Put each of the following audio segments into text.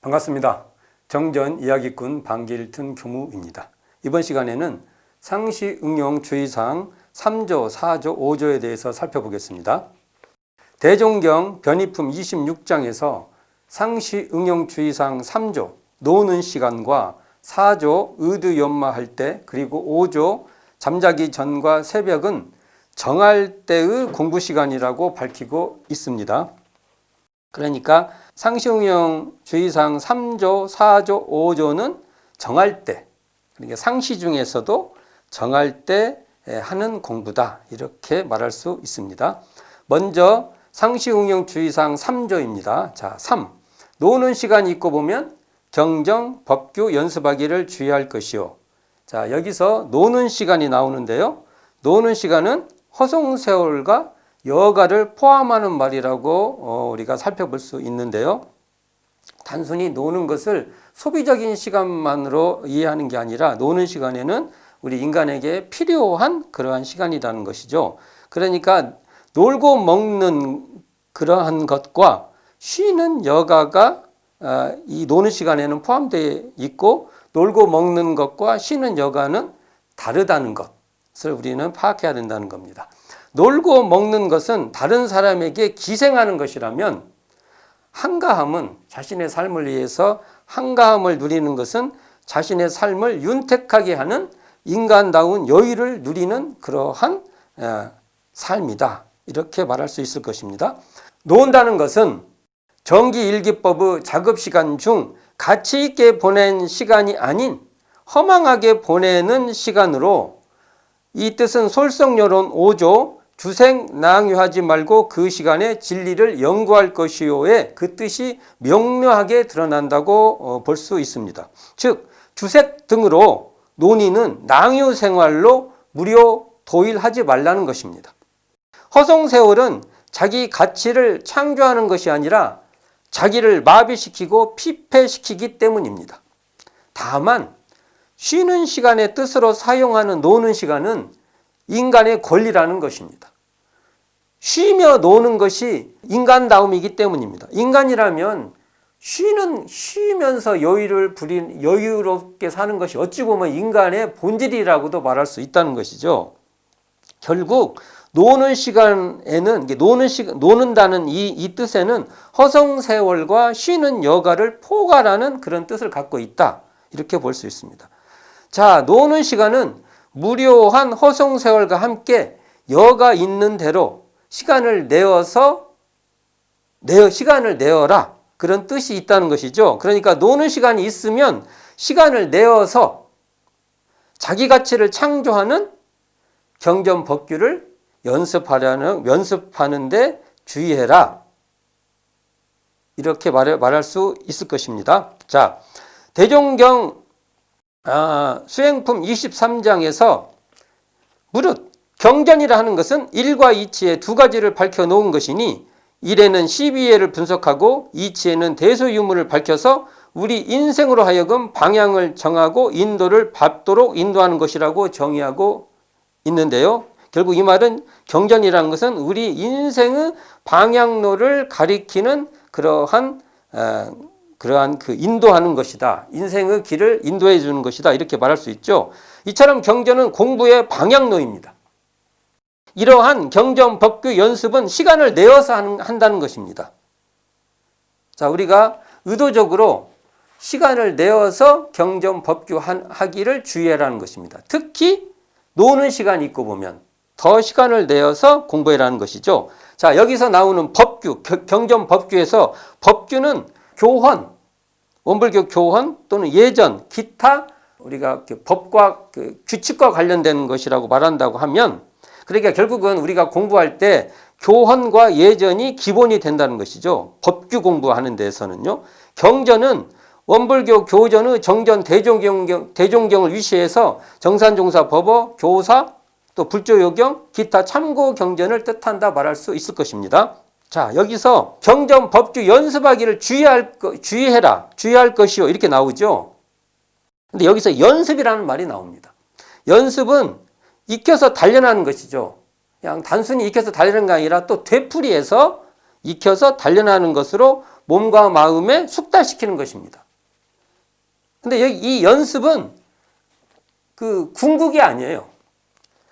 반갑습니다. 정전 이야기꾼 방길튼 교무입니다. 이번 시간에는 상시 응용 주의사항 3조, 4조, 5조에 대해서 살펴보겠습니다. 대종경 변이품 26장에서 상시 응용 주의사항 3조 노는 시간과 4조 의드 연마할 때, 그리고 5조 잠자기 전과 새벽은 정할 때의 공부 시간이라고 밝히고 있습니다. 그러니까 상시응용 주의사항 3조, 4조, 5조는 정할 때, 그러니까 상시 중에서도 정할 때 하는 공부다, 이렇게 말할 수 있습니다. 먼저 상시응용 주의사항 3조입니다. 자, 3. 노는 시간이 있고 보면 경정, 법규 연습하기를 주의할 것이요. 자, 여기서 노는 시간이 나오는데요. 노는 시간은 허송세월과 여가를 포함하는 말이라고 우리가 살펴볼 수 있는데요. 단순히 노는 것을 소비적인 시간만으로 이해하는 게 아니라 노는 시간에는 우리 인간에게 필요한 그러한 시간이라는 것이죠. 그러니까 놀고 먹는 그러한 것과 쉬는 여가가 이 노는 시간에는 포함되어 있고, 놀고 먹는 것과 쉬는 여가는 다르다는 것을 우리는 파악해야 된다는 겁니다. 놀고 먹는 것은 다른 사람에게 기생하는 것이라면, 한가함은 자신의 삶을 위해서 한가함을 누리는 것은 자신의 삶을 윤택하게 하는 인간다운 여유를 누리는 그러한 삶이다, 이렇게 말할 수 있을 것입니다. 논다는 것은 정기일기법의 작업시간 중 가치 있게 보낸 시간이 아닌 허망하게 보내는 시간으로, 이 뜻은 솔성여론 5조 주생낭유하지 말고 그 시간에 진리를 연구할 것이요의 그 뜻이 명료하게 드러난다고 볼 수 있습니다. 즉 주색 등으로 논의는 낭유 생활로 무료 도일하지 말라는 것입니다. 허송세월은 자기 가치를 창조하는 것이 아니라 자기를 마비시키고 피폐시키기 때문입니다. 다만 쉬는 시간의 뜻으로 사용하는 노는 시간은 인간의 권리라는 것입니다. 쉬며 노는 것이 인간다움이기 때문입니다. 인간이라면 쉬면서 여유롭게 사는 것이 어찌 보면 인간의 본질이라고도 말할 수 있다는 것이죠. 결국 노는 시간에는, 노는다는 이 뜻에는 허송세월과 쉬는 여가를 포괄하는 그런 뜻을 갖고 있다, 이렇게 볼 수 있습니다. 자, 노는 시간은 무료한 허송세월과 함께 여가 있는 대로 시간을 내어라, 그런 뜻이 있다는 것이죠. 그러니까 노는 시간이 있으면 시간을 내어서 자기 가치를 창조하는 경전 법규를 연습하는데 주의해라, 이렇게 말할 수 있을 것입니다. 자, 대종경 수행품 23장에서 무릇 경전이라 하는 것은 1과 2치의 두 가지를 밝혀 놓은 것이니, 1에는 12예를 분석하고 2치에는 대소유무를 밝혀서 우리 인생으로 하여금 방향을 정하고 인도를 밟도록 인도하는 것이라고 정의하고 있는데요. 결국 이 말은 경전이라는 것은 우리 인생의 방향로를 가리키는 그러한 그 인도하는 것이다, 인생의 길을 인도해 주는 것이다, 이렇게 말할 수 있죠. 이처럼 경전은 공부의 방향로입니다. 이러한 경전 법규 연습은 시간을 내어서 한다는 것입니다. 자, 우리가 의도적으로 시간을 내어서 경전 법규 하기를 주의하라는 것입니다. 특히 노는 시간이 있고 보면 더 시간을 내어서 공부해라는 것이죠. 자, 여기서 나오는 법규, 경전 법규에서 법규는 교헌, 원불교 교헌 또는 예전, 기타 우리가 법과 규칙과 관련된 것이라고 말한다고 하면, 그러니까 결국은 우리가 공부할 때 교헌과 예전이 기본이 된다는 것이죠. 법규 공부하는 데서는요. 경전은 원불교 교전의 정전 대종경을 위시해서 정산종사 법어, 교사, 또 불조요경, 기타 참고 경전을 뜻한다 말할 수 있을 것입니다. 자, 여기서 경전 법규 연습하기를 주의해라, 주의할 것이요, 이렇게 나오죠. 근데 여기서 연습이라는 말이 나옵니다. 연습은 익혀서 단련하는 것이죠. 그냥 단순히 익혀서 단련하는 게 아니라 또 되풀이해서 익혀서 단련하는 것으로 몸과 마음에 숙달시키는 것입니다. 근데 여기 이 연습은 그 궁극이 아니에요.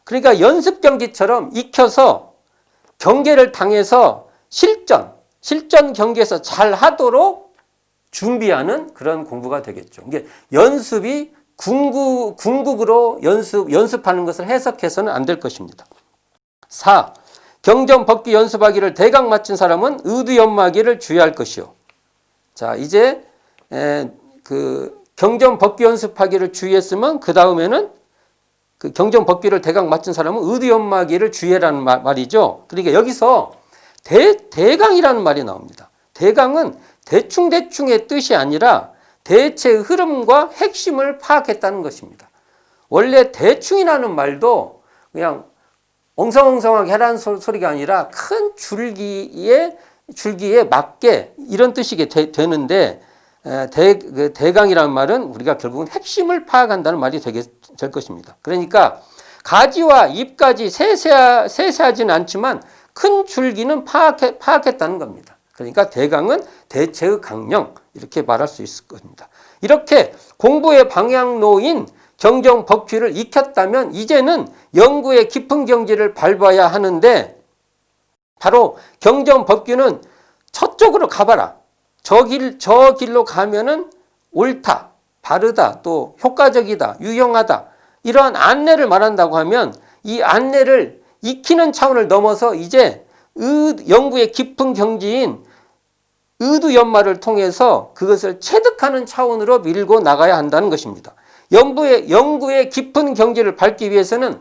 그러니까 연습 경기처럼 익혀서 경계를 당해서 실전 경기에서 잘 하도록 준비하는 그런 공부가 되겠죠. 이게 연습이 궁극으로 연습하는 것을 해석해서는 안 될 것입니다. 4. 경전 법규 연습하기를 대강 마친 사람은 의두연마하기를 주의할 것이요. 자, 이제 그 경전 법규 연습하기를 주의했으면 그 다음에는 그 경전 법규를 대강 마친 사람은 의두연마하기를 주의라는 말이죠. 그러니까 여기서 대강이라는 말이 나옵니다. 대강은 대충의 뜻이 아니라 대체의 흐름과 핵심을 파악했다는 것입니다. 원래 대충이라는 말도 그냥 엉성엉성하게 하라는 소리가 아니라 큰 줄기에 맞게 이런 뜻이 되는데 대강이라는 말은 우리가 결국은 핵심을 파악한다는 말이 될 것입니다. 그러니까 가지와 잎까지 세세하지는 않지만 큰 줄기는 파악했다는 겁니다. 그러니까 대강은 대체의 강령 이렇게 말할 수 있을 겁니다. 이렇게 공부의 방향로인 경전 법규를 익혔다면 이제는 연구의 깊은 경지를 밟아야 하는데 바로 경전 법규는 저쪽으로 가봐라. 저 길로 가면은 옳다, 바르다, 또 효과적이다, 유용하다 이러한 안내를 말한다고 하면 이 안내를 익히는 차원을 넘어서 이제 연구의 깊은 경지인 의두연마를 통해서 그것을 체득하는 차원으로 밀고 나가야 한다는 것입니다. 연구의 깊은 경지를 밟기 위해서는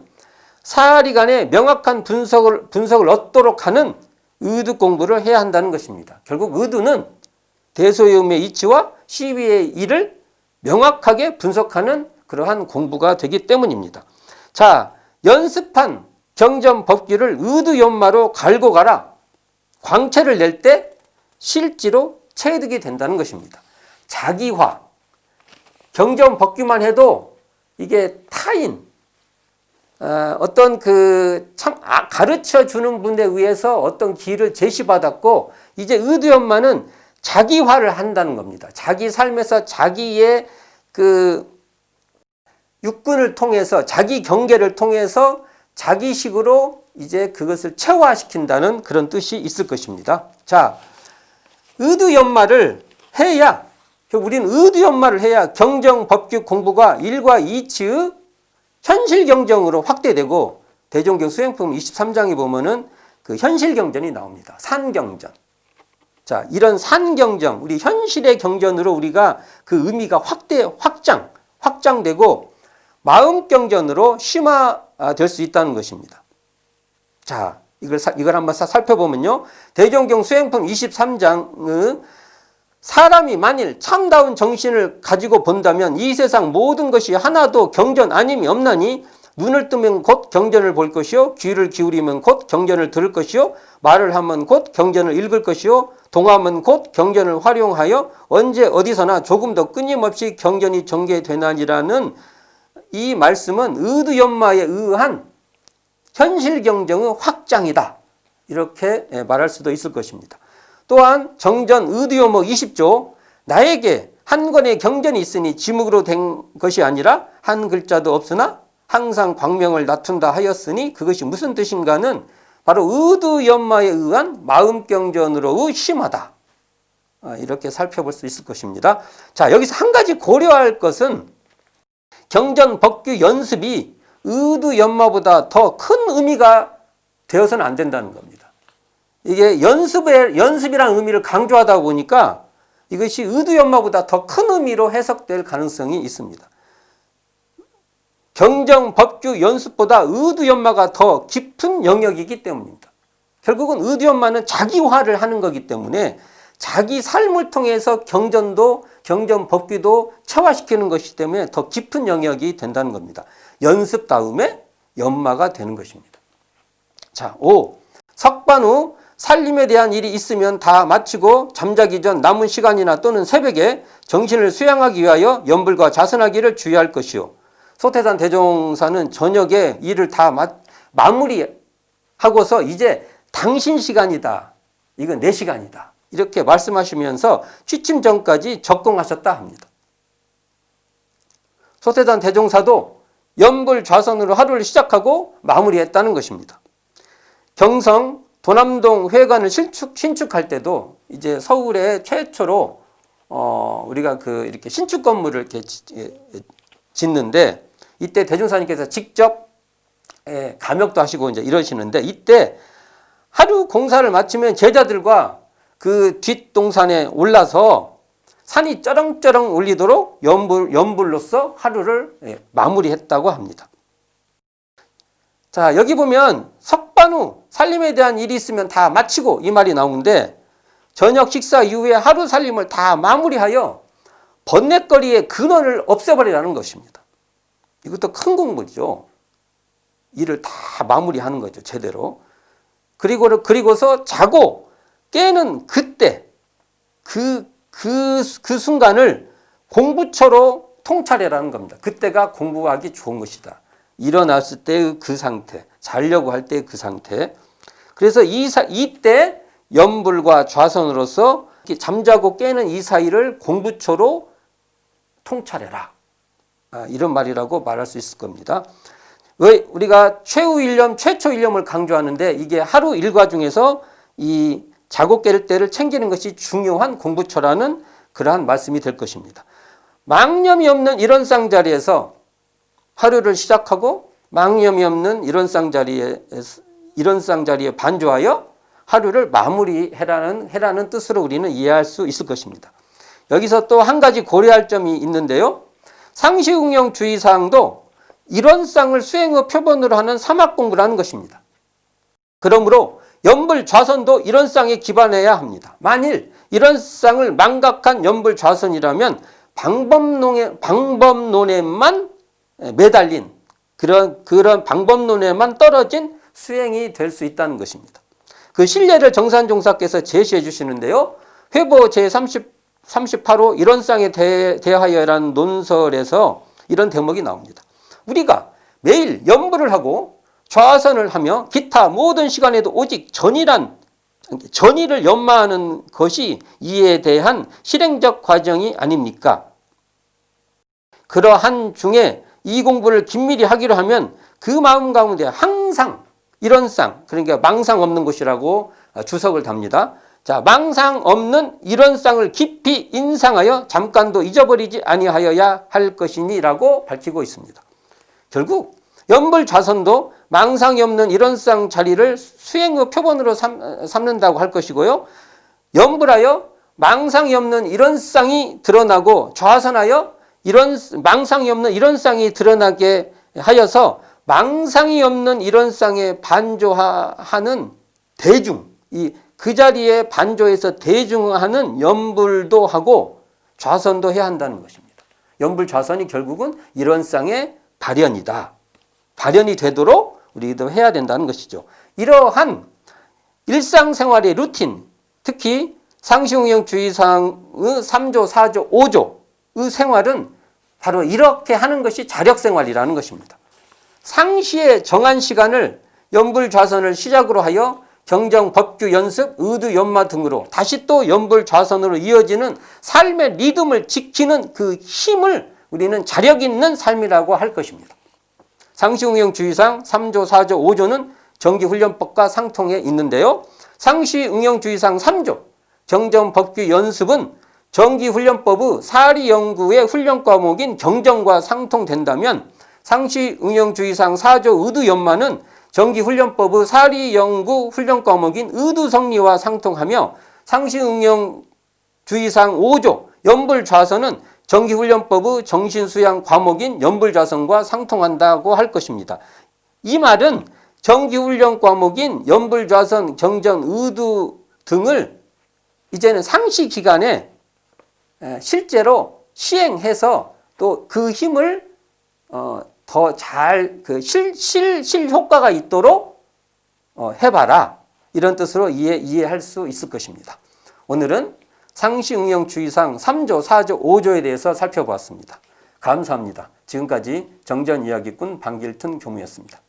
사리 간의 명확한 분석을 얻도록 하는 의두 공부를 해야 한다는 것입니다. 결국 의두는 대소음의 이치와 시비의 이를 명확하게 분석하는 그러한 공부가 되기 때문입니다. 자, 연습한 경전 법규를 의두연마로 갈고 가라. 광채를 낼 때 실제로 체득이 된다는 것입니다. 자기화. 경전 법규만 해도 이게 타인, 어떤 가르쳐 주는 분에 의해서 어떤 길을 제시받았고 이제 의두연마는 자기화를 한다는 겁니다. 자기 삶에서 자기의 그 육군을 통해서 자기 경계를 통해서 자기식으로 이제 그것을 체화시킨다는 그런 뜻이 있을 것입니다. 자, 의두연마를 해야 우리는 의두연마를 해야 경전 법규 공부가 일과 이치의 현실 경전으로 확대되고 대종경 수행품 23장에 보면은 그 현실 경전이 나옵니다. 산경전. 자, 이런 산경전, 우리 현실의 경전으로 우리가 그 의미가 확장되고 마음 경전으로 심화될 수 있다는 것입니다. 자, 이걸 한번 살펴보면요. 대종경 수행품 23장의 사람이 만일 참다운 정신을 가지고 본다면 이 세상 모든 것이 하나도 경전 아님이 없나니 눈을 뜨면 곧 경전을 볼 것이요 귀를 기울이면 곧 경전을 들을 것이요 말을 하면 곧 경전을 읽을 것이요 동하면 곧 경전을 활용하여 언제 어디서나 조금 더 끊임없이 경전이 전개되나니라는 이 말씀은 의두연마에 의한 현실 경전의 확장이다. 이렇게 말할 수도 있을 것입니다. 또한 정전 의두연마 20조 나에게 한 권의 경전이 있으니 지목으로 된 것이 아니라 한 글자도 없으나 항상 광명을 낮춘다 하였으니 그것이 무슨 뜻인가는 바로 의두연마에 의한 마음경전으로의 심화다. 이렇게 살펴볼 수 있을 것입니다. 자, 여기서 한 가지 고려할 것은 경전 법규 연습이 의두연마보다 더 큰 의미가 되어서는 안 된다는 겁니다. 이게 연습이라는 의미를 강조하다 보니까 이것이 의두연마보다 더 큰 의미로 해석될 가능성이 있습니다. 경전 법규 연습보다 의두연마가 더 깊은 영역이기 때문입니다. 결국은 의두연마는 자기화를 하는 거기 때문에 자기 삶을 통해서 경전 법규도 체화시키는 것이기 때문에 더 깊은 영역이 된다는 겁니다. 연습 다음에 연마가 되는 것입니다. 자, 5. 석반 후 살림에 대한 일이 있으면 다 마치고 잠자기 전 남은 시간이나 또는 새벽에 정신을 수양하기 위하여 염불과 자선하기를 주의할 것이요. 소태산 대종사는 저녁에 일을 다 마무리하고서 이제 당신 시간이다. 이건 내 시간이다. 이렇게 말씀하시면서 취침 전까지 적공하셨다 합니다. 소태단 대종사도 연불 좌선으로 하루를 시작하고 마무리했다는 것입니다. 경성 도남동 회관을 신축할 때도 이제 서울에 최초로 우리가 이렇게 신축 건물을 이렇게 짓는데 이때 대종사님께서 직접 감역도 하시고 이제 이러시는데 이때 하루 공사를 마치면 제자들과 그 뒷동산에 올라서 산이 쩌렁쩌렁 울리도록 연불로서 하루를 마무리했다고 합니다. 자, 여기 보면 석반 후 살림에 대한 일이 있으면 다 마치고 이 말이 나오는데 저녁 식사 이후에 하루 살림을 다 마무리하여 번뇌거리의 근원을 없애버리라는 것입니다. 이것도 큰 공부죠. 일을 다 마무리하는 거죠, 제대로. 그리고서 자고 깨는 그때 그 순간을 공부처로 통찰해라는 겁니다. 그때가 공부하기 좋은 것이다. 일어났을 때의 그 상태, 자려고 할 때의 그 상태. 그래서 이때 연불과 좌선으로서 잠자고 깨는 이 사이를 공부처로 통찰해라. 이런 말이라고 말할 수 있을 겁니다. 왜 우리가 최후 일념, 최초 일념을 강조하는데 이게 하루 일과 중에서 이 자고 깰 때를 챙기는 것이 중요한 공부처라는 그러한 말씀이 될 것입니다. 망념이 없는 일원상 자리에서 하루를 시작하고 망념이 없는 일원상 자리에 반조하여 하루를 마무리해라는 뜻으로 우리는 이해할 수 있을 것입니다. 여기서 또 한 가지 고려할 점이 있는데요. 상시응용 주의사항도 일원상을 수행의 표본으로 하는 사막공부를 하는 것입니다. 그러므로 연불 좌선도 일원상에 기반해야 합니다. 만일 일원상을 망각한 연불 좌선이라면 방법론에만 매달린 그런 방법론에만 떨어진 수행이 될 수 있다는 것입니다. 그 실례를 정산종사께서 제시해 주시는데요. 회보 제38호 일원상에 대하여라는 논설에서 이런 대목이 나옵니다. 우리가 매일 연불을 하고 좌선을 하며 기타 모든 시간에도 오직 전의를 연마하는 것이 이에 대한 실행적 과정이 아닙니까? 그러한 중에 이 공부를 긴밀히 하기로 하면 그 마음 가운데 항상 일원상, 그러니까 망상 없는 것이라고 주석을 답니다. 자, 망상 없는 일원상을 깊이 인상하여 잠깐도 잊어버리지 아니하여야 할 것이니라고 밝히고 있습니다. 결국 연불 좌선도 망상이 없는 일원상 자리를 수행의 표본으로 삼는다고 할 것이고요. 연불하여 망상이 없는 일원상이 드러나고 좌선하여 망상이 없는 일원상이 드러나게 하여서 망상이 없는 일원상에 반조하는 대중, 그 자리에 반조해서 대중하는 연불도 하고 좌선도 해야 한다는 것입니다. 연불 좌선이 결국은 일원상의 발현이다. 발현이 되도록 우리도 해야 된다는 것이죠. 이러한 일상생활의 루틴, 특히 상시응용주의사항의 3조, 4조, 5조의 생활은 바로 이렇게 하는 것이 자력생활이라는 것입니다. 상시에 정한 시간을 연불 좌선을 시작으로 하여 경정, 법규, 연습, 의두, 연마 등으로 다시 또 연불 좌선으로 이어지는 삶의 리듬을 지키는 그 힘을 우리는 자력 있는 삶이라고 할 것입니다. 상시응용주의상 3조, 4조, 5조는 정기훈련법과 상통해 있는데요. 상시응용주의상 3조, 경정, 법규, 연습은 정기훈련법의 사리연구의 훈련 과목인 경정과 상통된다면 상시응용주의상 4조 의두 연마는 정기훈련법의 사리연구 훈련 과목인 의두성리와 상통하며 상시응용주의상 5조 연불좌선은 정기훈련법의 정신수양 과목인 연불좌선과 상통한다고 할 것입니다. 이 말은 정기훈련 과목인 연불좌선, 경전, 의두 등을 이제는 상시 기간에 실제로 시행해서 또 그 힘을 더 잘 실 효과가 있도록 해봐라. 이런 뜻으로 이해할 수 있을 것입니다. 오늘은 상시응용주의상 3조, 4조, 5조에 대해서 살펴보았습니다. 감사합니다. 지금까지 정전이야기꾼 방길튼 교무였습니다.